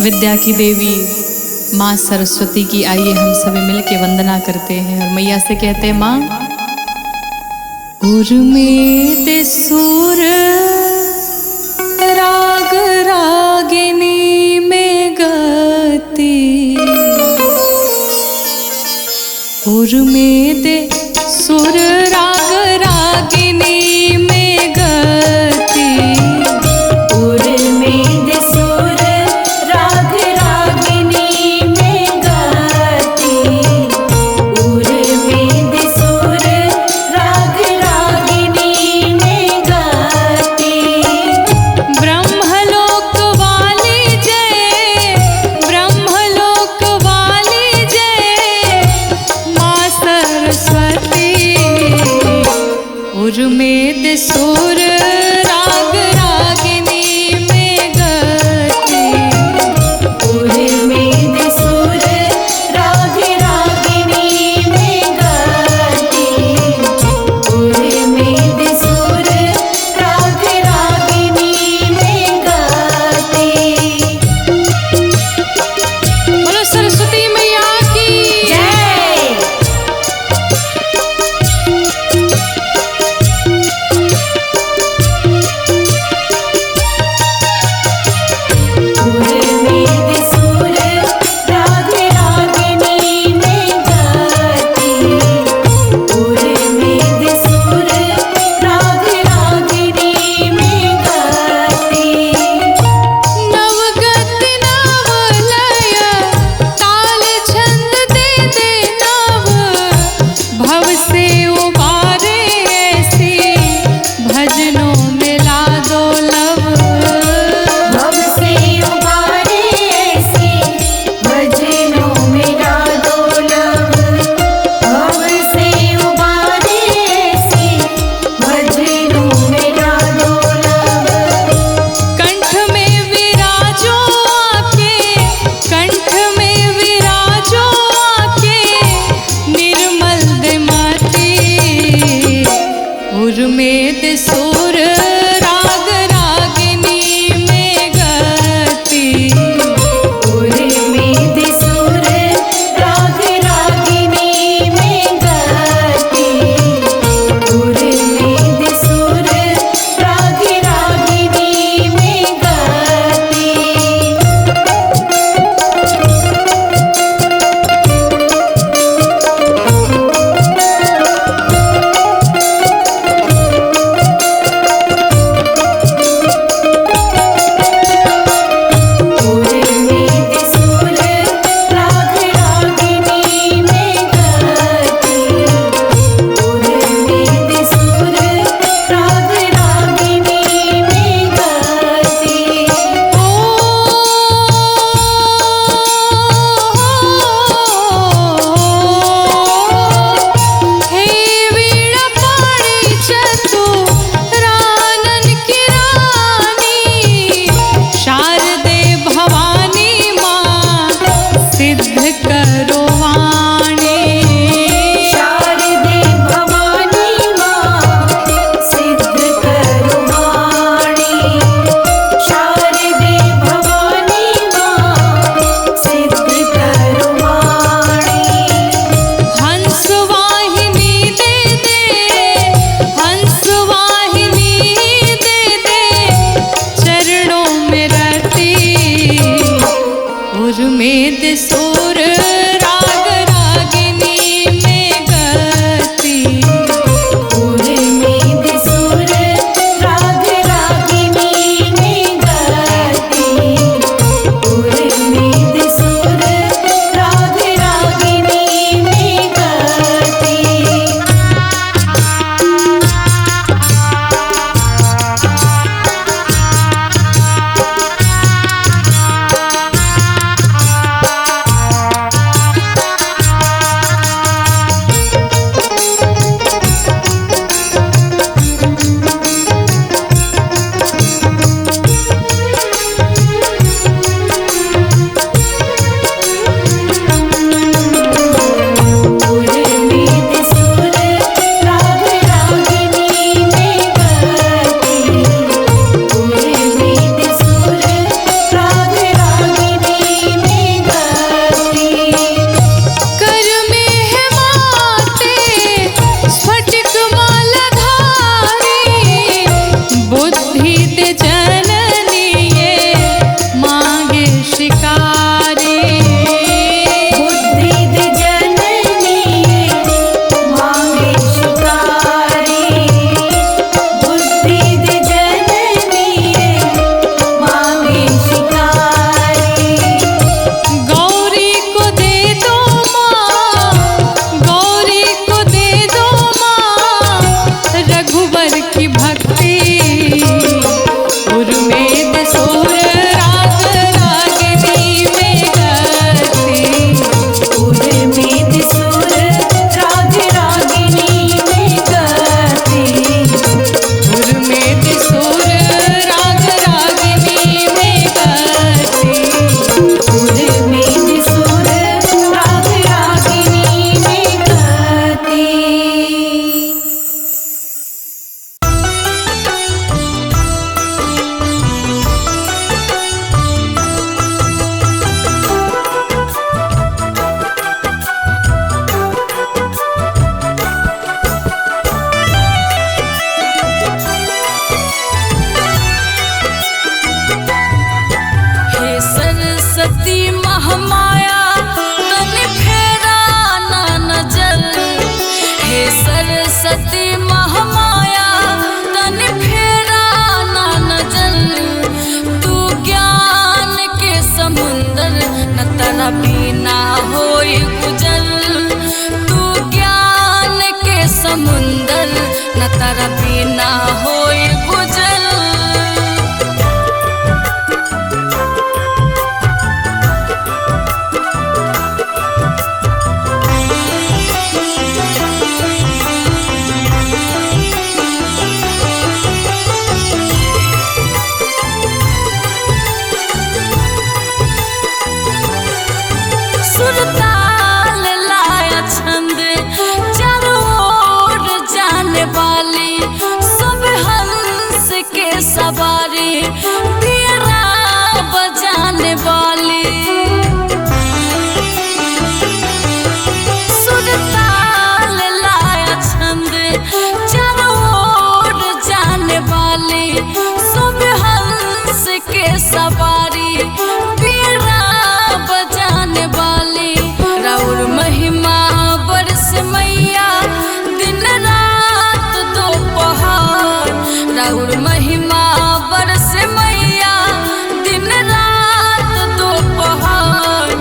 विद्या की देवी माँ सरस्वती की आइए हम सभी मिलके वंदना करते हैं और मैया से कहते हैं माँ उर्मित सुर राग रागिनी में गति उर्मित सुर राग रागिनी में गति उर्मित सुर राग रागिनी में गति उर्मित सुर राग रागिनी में गति ब्रह्मलोक वाली जय ब्रह्मलोक वाली जय माँ सरस्वती उर्मित सुर राग रागिनी में गति उर्मित सुर राग रागिनी में गति उर्मित सुर राग रागिनी में गति। बोलो सरस्वती मैया की जय। उर्मित सुर राग रागिनी में गति उर्मित सुर राग रागिनी में गति। नवगत नवलय ताल छंद दे दे नव भव से उबारे ऐसी भजनों में ला दो लव भव से उबारे ऐसी भजनों में ला दो लव भव से उबारे ऐसी भजनों में ला दो लव। कंठ में विराजो आके कंठ में विराजो आके निर्मल दिमती उर्मित सुर राग रागिनी में गति उर्मित सुर राग रागिनी में गति उर्मित सुर राग रागिनी में गति। उर्मित सुर राग रागिनी में गति उर्मित सुर राग रागिनी में गति। हे वीणा पाणी चतुरानन की रानी शारदे भवानी माँ सिद्ध करो वाणी शारदे भवानी माँ सिद्ध करो वाणी शारदे भवानी माँ सिद्ध करो वाणी। हंस वाहिनी दे दे हंस वाहिनी दे दे चरणों में रति उर्मित सुर राग रागिनी में गति उर्मित सुर राग रागिनी में गति उर्मित सुर राग रागिनी में गति। सरस्वती महामाया तनि फेरा ना नजर। हे सरस्वती महामाया तनि फेरा ना नजर। तू ज्ञान के समुंदर न तरा बिना होई गुजर। तू ज्ञान के समुंदर न तरा बिना होई गुजर। सुरताल लाया छंद चारों ओर जाने वाली। सब हंस के सवारी पियरा बजाने वाली। सुरताल लाया छंद चारों ओर जाने वाली। सब हंस के सवारी पियरा बजाने वाली। राउर महिमा बरस मैया दिन रात दोपहर। राउर महिमा बरस मैया दिन रात दोपहर।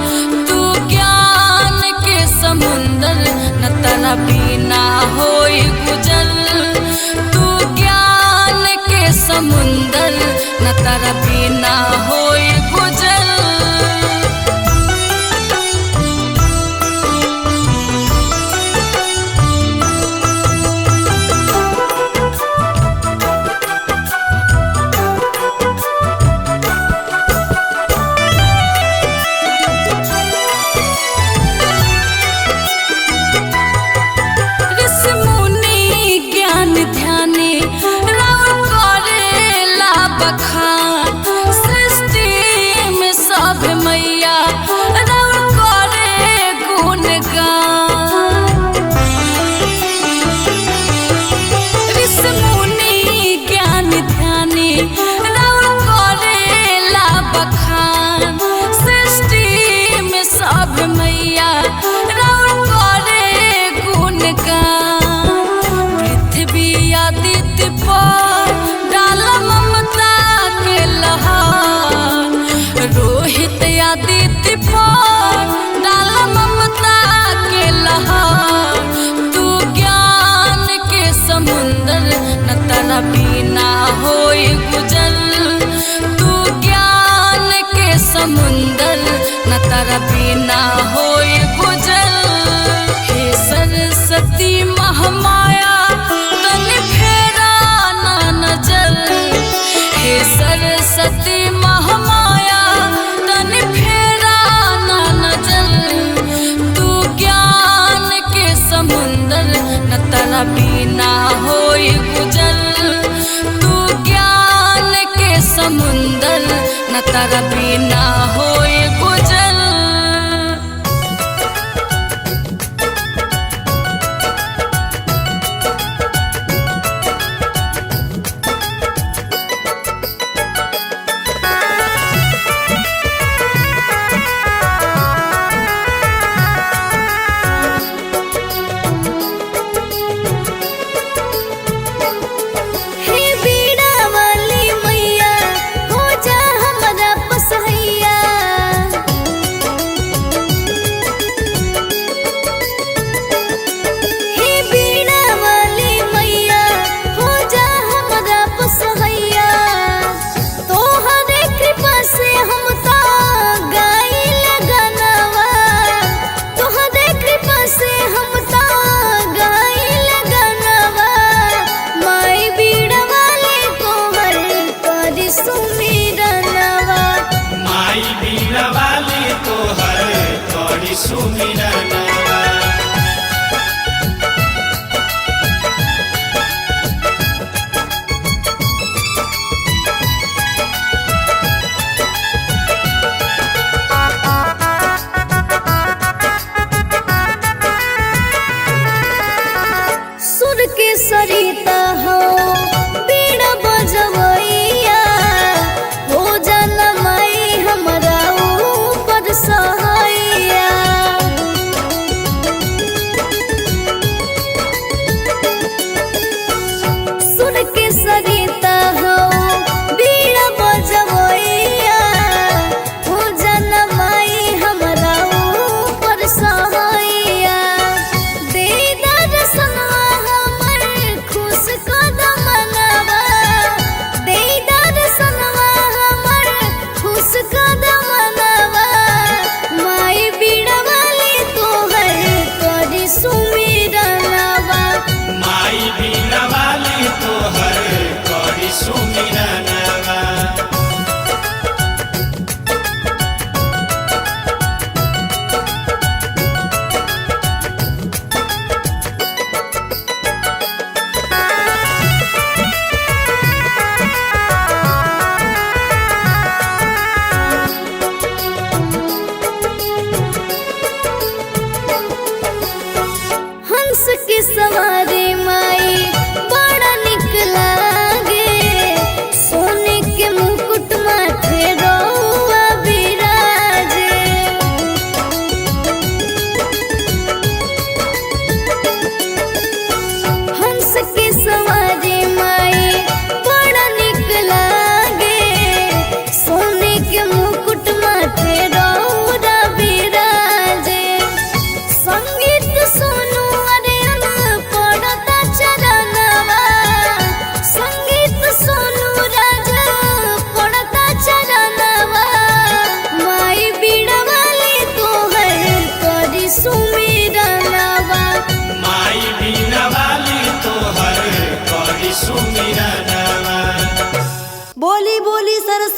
तू ज्ञान के समुंदर न तरा बिना होई गुजर। तू ज्ञान के समुंदर न तरा बिना होई गुजर। ऋषि मुनि ज्ञान ध्यानी राउर करेला बखान। सृष्टि में सब मैया राउर करे गुणगान। ऋषि मुनि ज्ञान ध्यानी राउर करेला बखान। सृष्टि में सब मैया राउर करे गुणगान। पृथ्वी आदित्य पर डाल ममता के लहार। रोहित आदित्य पर डाल ममता के लहार। तू ज्ञान के समुंदर न तरा बिना होई गुजर। तू ज्ञान के समुंदर न तरा बिना होई गुजर। हे सरस्वती महामाया तनि फेरा ना नजर। हे सरस्वती महामाया तनि फेरा ना नजर। तू ज्ञान के समुंदर न तरा बिना होई गुजर। तू ज्ञान के समुंदर न तरा बिना होई गुजर। हे बीड़ा वाली मैया हो जा हमरा पसहैया। हे बीड़ा वाली मैया हो जा हमरा पसहैया। तोहरे कृपा से हम तो गाइल गानवा। तोहरे कृपा से हम तो गाइल गानवा। माई बीड़ा वाले तोहर करी सुमिरनवा। माई बीड़ा वाली तोहर करी सुमिरनवा। सुर के सरिता हो बीड़ा बजवैया। हो जाना माई हमरा ऊ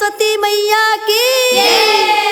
सरस्वती मैया की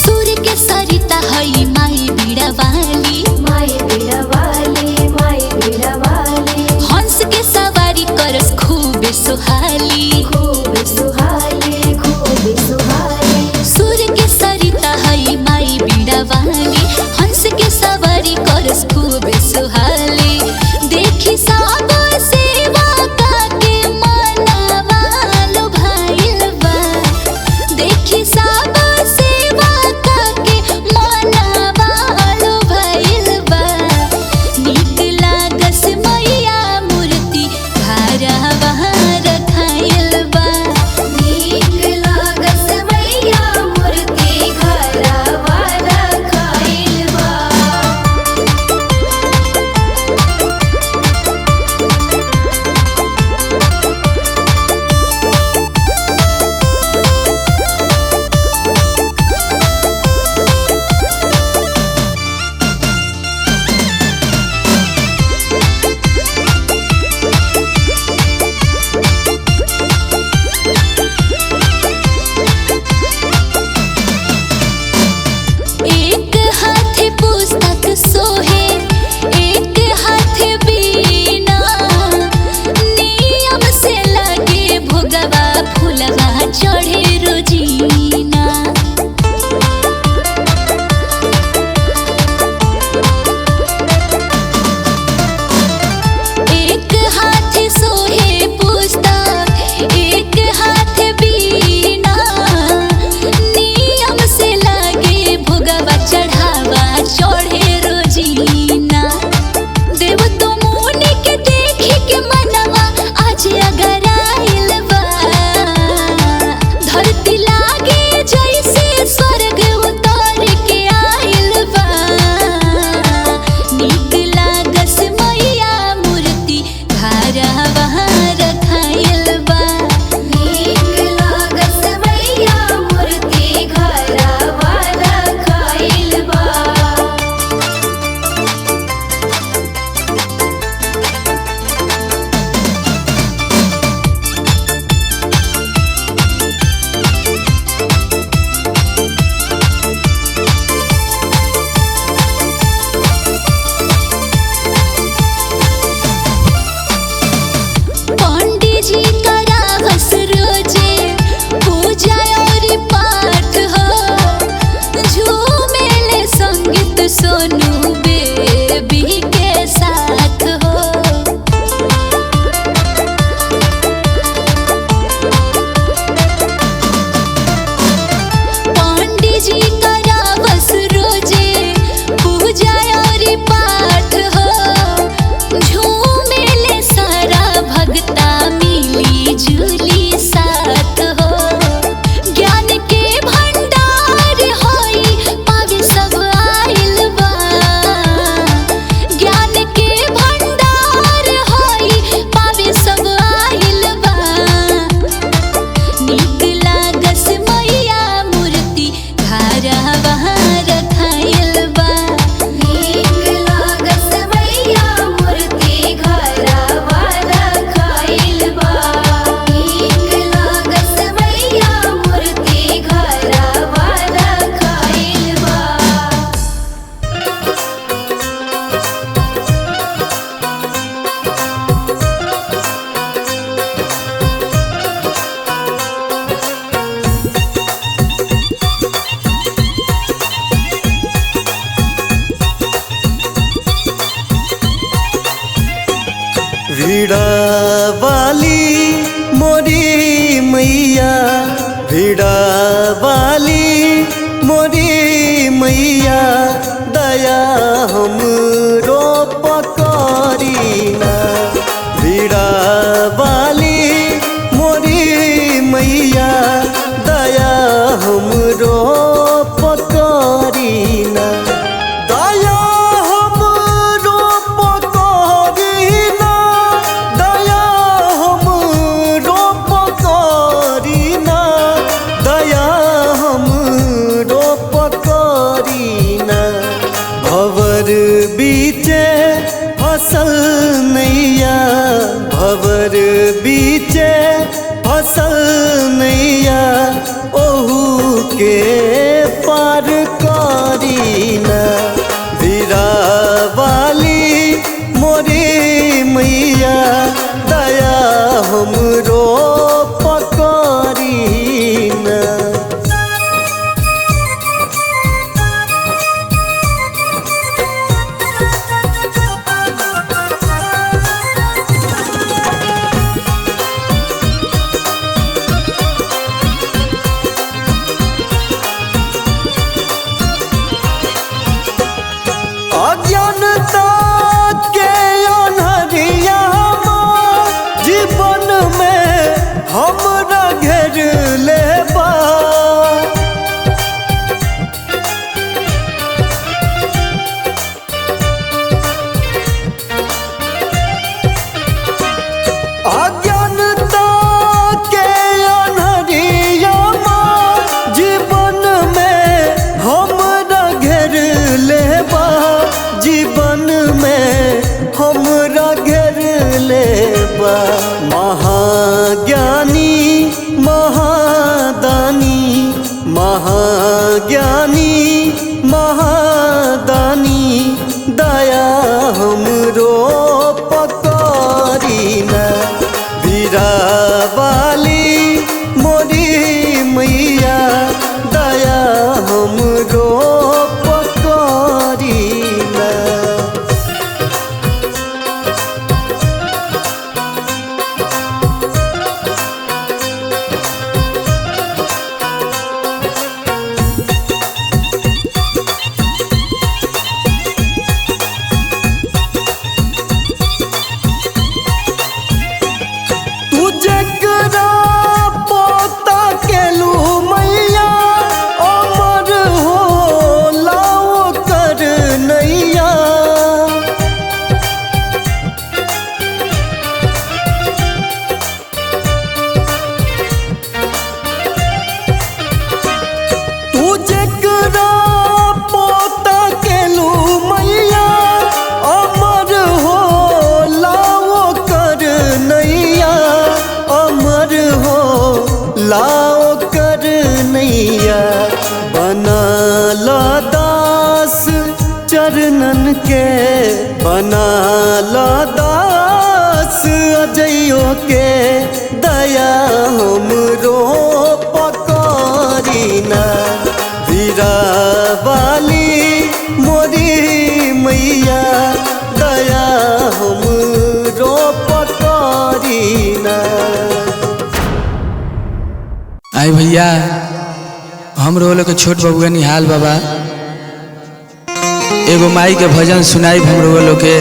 सूर्य के सरिता हई माई बीड़ा वाली, माई बीड़ा वाली, माई बीड़ा वाली, हंस के सवारी करस खूब सुहाली, खूब सुहाली, खूब सुहाली। सूर्य के सरिता हई माई बीड़ा वाली, हंस के सवारी करस खूब सुहाली। देखी सब सेवा काके मनवा लुभाइल बा, देखी सब सेवा काके मनवा लुभाइल बा। नीक लागस मैया मूर्ति घरवा रखाइल बा, नीक लागस मैया मूर्ति घरवा रखाइल बा। एक हाथे पुस्तक सोहे, एक हाथे बीना, नियम से लगे भोगवा फूलवा चढ़े रोजीना। एक हाथे सोहे पुस्तक, एक हाथे बीना, नियम से लागे भोगवा चढ़ावा चढ़े रोजीना। देव तो मुनि के देखी के मनवा आज अगर आइल बा, फसल नैया ओहू के पार करी ना बीरा वाली मोरी मैया दया हमरो पकड़ी ना। अज्ञानता के अनहरिया जीवन में हमरा घेर लेबा अज्ञानता के अनहरिया जीवन में हमरा घेर लेबा जीवन में हमरा घेर लेबा। महाज्ञानी महादानी महाज्ञानी महादानी दया हमरो पकड़ी ना बीरा वाली मोरी मैया दया हमरो पकड़ी ना। तू जकरा पोता केलू मैया अमर हो लाओ कर नैया। तू जकरा पोता केलू मैया अमर हो लाओ कर नैया अमर हो लाओ कर नैया। बना ला दास चरणन के बना ला दास अजइयो के दया हमरो पकड़ी ना बीरा वाली मोरी मैया दया हमरो पकड़ी ना। आई भैया हमरो लोग के छोट बबुआ निहाल बाबा एगो माई के भजन सुनाई हमरो लोग के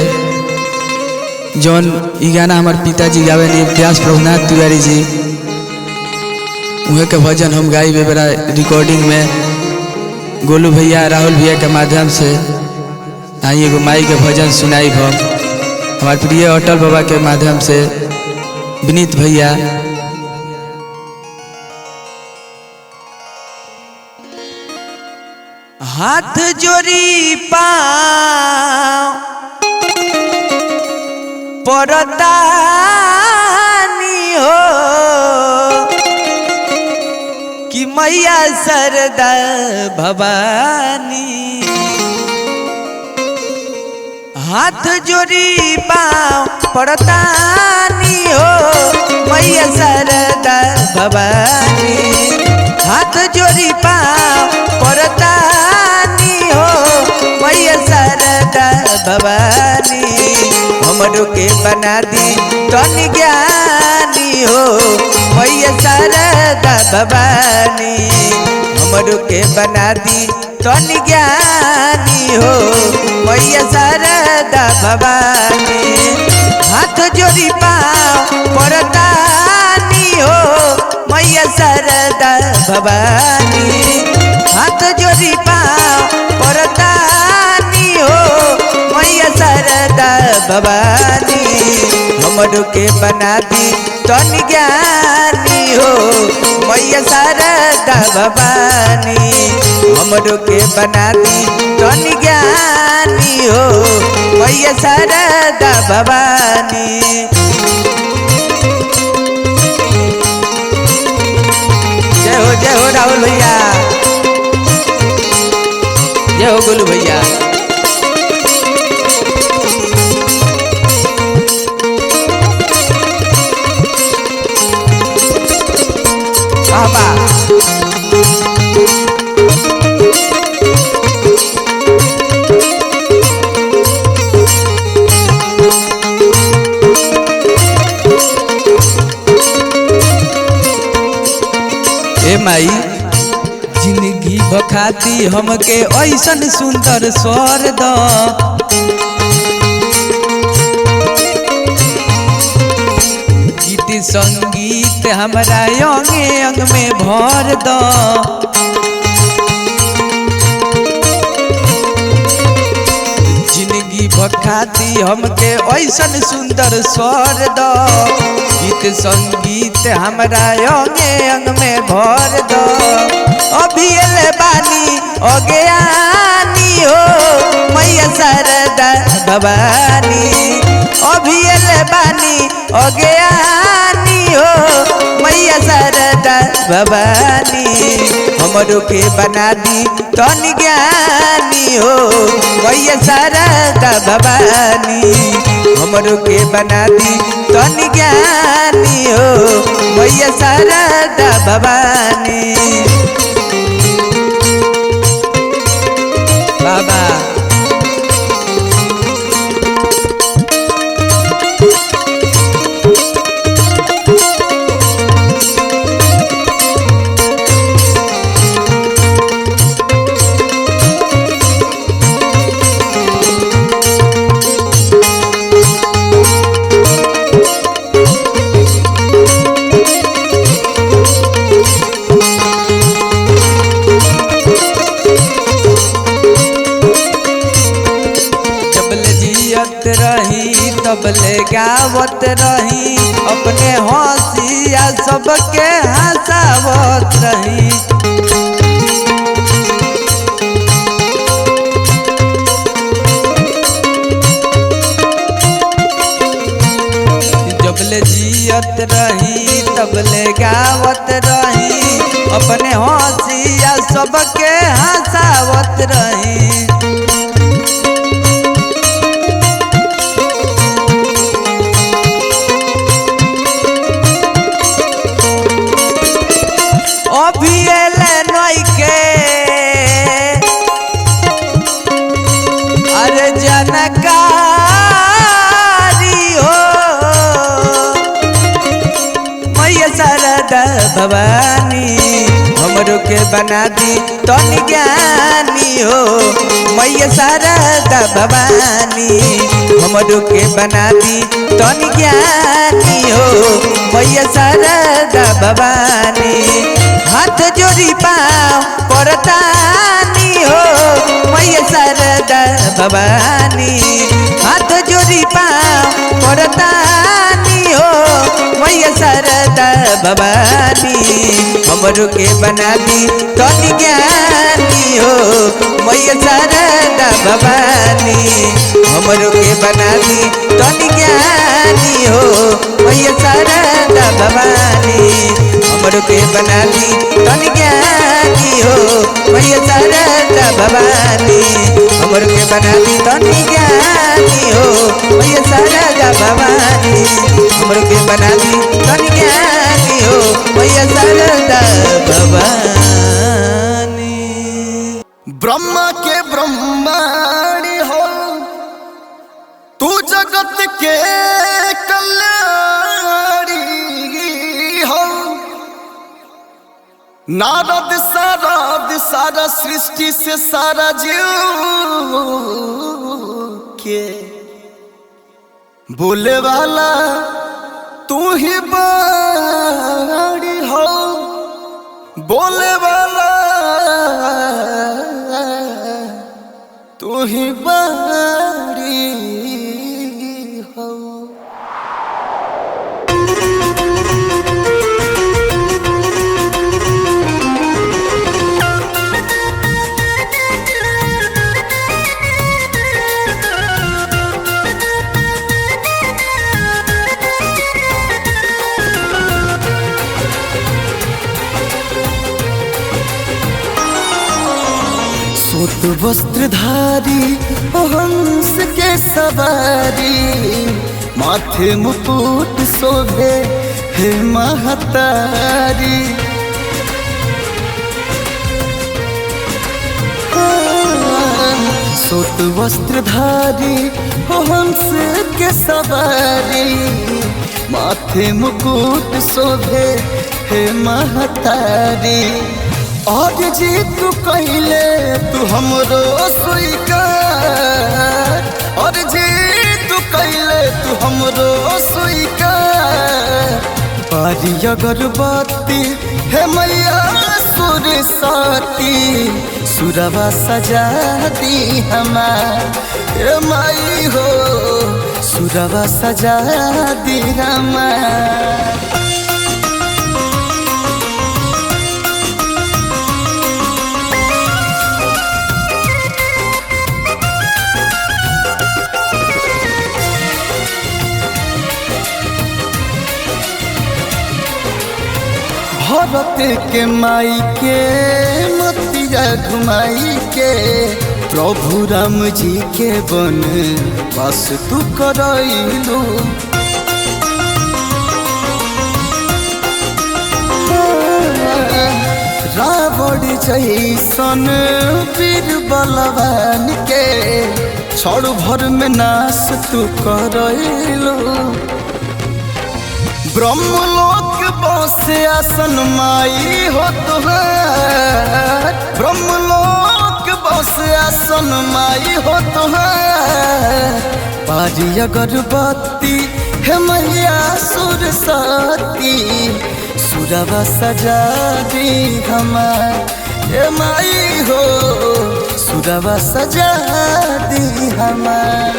जौन ई गाना हमार पिताजी गावे नी व्यास प्रभुनाथ तिवारी जी उहे के भजन हम गाई बेरा रिकॉर्डिंग में गोलू भैया राहुल भैया के माध्यम से आई एगो माई के भजन सुनाई हम हमार प्रिय अटल बाबा के माध्यम से विनीत भैया। हाथ जोड़ी पाँव परतानी हो कि मैया सरदा भवानी। हाथ जोड़ी पाँव परतानी हो मैया सरदा भवानी। हाथ जोड़ी पाँव परतानी हो मैया सरदा भवानी। हमरो के बना दी तनि ज्ञानी हो मैया सरदा भवानी। हमरो के बना दी तनि ज्ञानी हो मैया सरदा भवानी। हाथ जोड़ी पाँव परतानी हो मैया सरदा भवानी। हाथ जोड़ी पाँव परतानी हो मैया सरदा भवानी। हमरो के बना दी तनि ज्ञानी हो मैया सरदा भवानी। हमरो के बना दी तनि ज्ञानी हो मैया सरदा भवानी। राहुल भैया, जय हो गोलू भैया। बाबा ए माई जिंदगी बखाती हमके ऐसन सुंदर स्वर द, गीत संगीत हमारा अंगे अंग में भर द, जिंदगी बखाती हमके ऐसन सुंदर स्वर द, गीत संगीत हमारा अंगे अंग में भर दो। अभी ले बानी अज्ञानी हो मैया शारदा भवानी, अभी ले बानी अज्ञानी हो मैया शारदा भवानी, हमरो के बना दी तनी ज्ञानी हो मैया शारदा भवानी, हमरो के बना दी तनी ज्ञानी हो मैया शारदा भवानी। बाबा रही तबले गावत रही, अपने हंसिया सबके हंसावत रही, जबले जियत रही तबले गावत रही, अपने हंसिया सबके हंसावत रही। अरे जनकारी हो मैया शारदा भवानी, हमरो के बना दी तनी ज्ञानी हो मैया शारदा भवानी, हमरो के बना दी तनी ज्ञानी हो मैया शारदा भवानी। हाथ जोड़ी पाँव परतानी हो मैया शारदा भवानी, हाथ जोड़ी पाँव परतानी हो मैया शारदा भवानी, हमरो के बना दी तनी ज्ञानी हो मैया शारदा भवानी, हमरो के बना दी तनी ज्ञानी हो मैया शारदा भवानी, हमरो के बना दी तनी ज्ञानी हो मैया शारदा भवानी, हमरो के बना दी तनी ज्ञानी हो मैया शारदा भवानी, हमरो के बना दी तनी ज्ञानी हो मैया शारदा भवानी। ब्रह्मा के ब्रह्माणी हो तू जगत के कल्याणी हो, नारद सारा सृष्टि से सारा जीव के बोले वाला तू ही बाड़ी हो, बोले वाला तू ही बाड़ी हो। सुत वस्त्रधारी हंस के सवारी माथे मुकुट शोभे हे महतारी। सुत वस्त्रधारी हंस के सवारी माथे मुकुट शोभे हे महतारी। आज जी तू कहले तू हमरो स्वीकार, और जी तू कहले तू हमरो स्वीकार। पारी अगरबत्ती हे मैया सुर साती सुरवा सजा दी हमार हे माई हो, सुरवा सजा दी हमार। भरत के माई के मतिया घुमाई के प्रभु राम जी के बन बस तू करैलू। रावण जैसन वीर बलवान के क्षण भर में नाश तू करैलू। ब्रह्मलोक बस आसन माई हो तुहार, ब्रह्मलोक बस आसन माई हो तुहार। पारी अगरबत्ती हे मैया सुर साती सुरवा सजा दी हमार हे माई हो, सुरवा सजा दी हमार।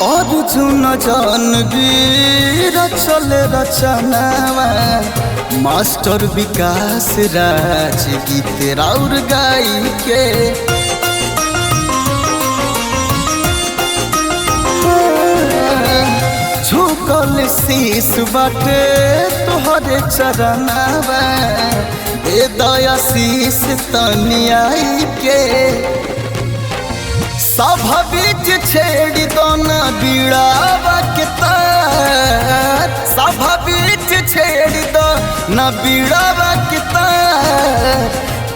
अर्जुन जानवीर चल रचनावा मास्टर विकास राज गीत राउर गाई के। झुकल शीश बाटे तोहरे चरनावा दे दया शीश तनियाई के। सभा बीच छेड़ दो न बीड़ावा के तार, सभा बीच छेड़ दो न बीड़ावा के तार।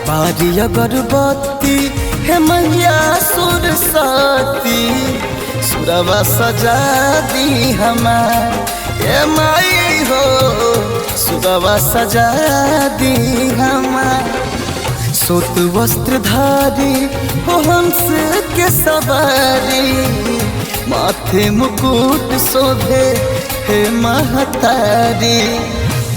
पारी अगरबत्ती हे मैया सुर साती सुरवा सजा दी हमार हे माई हो, सुरवा सजा दी हमार। सुत वस्त्रधारी हंस के सवारी माथे मुकुट शोभे हे महतारी।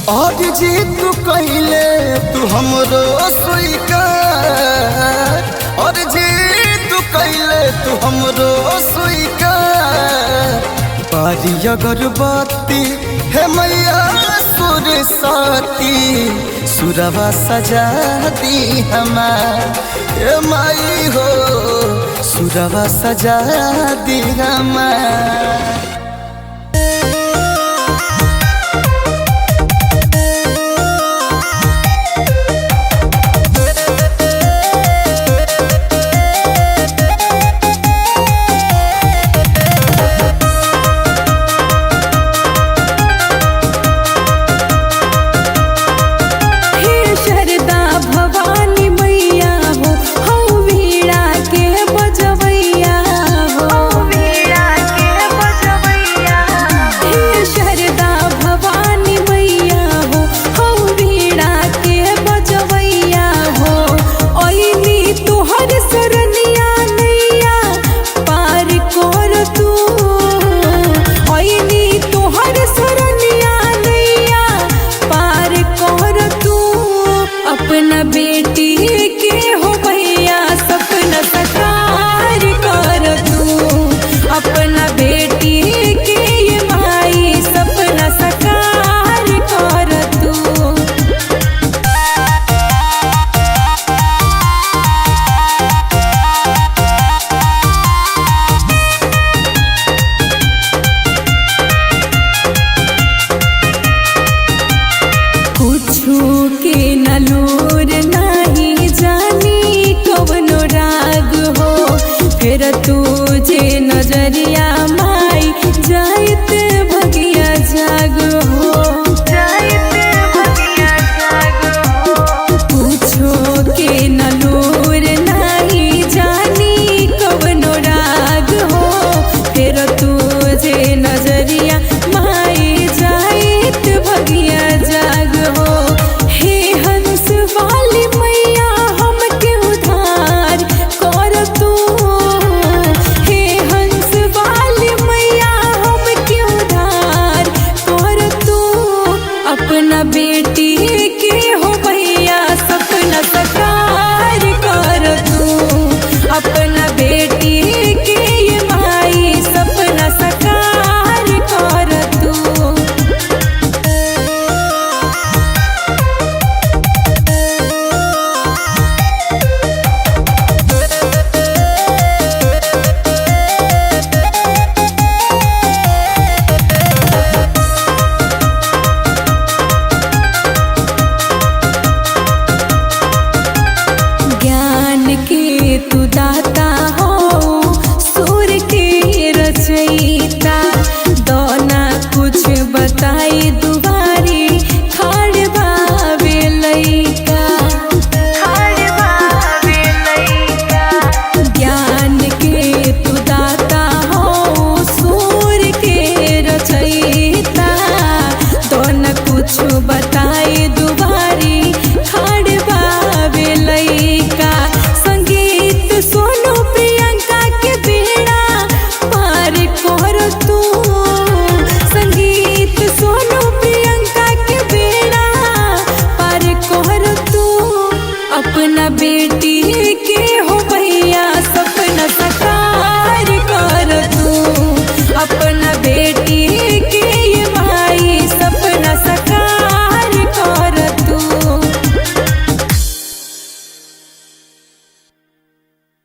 आज जी तू कहले तू हमरो स्वीकार, और जी तू कहले तू हमरो स्वीकार। पारी अगरबत्ती हे मैया सुर साती सुरवा सजा दी हमार हे माई हो, सुरवा सजा दी हमार।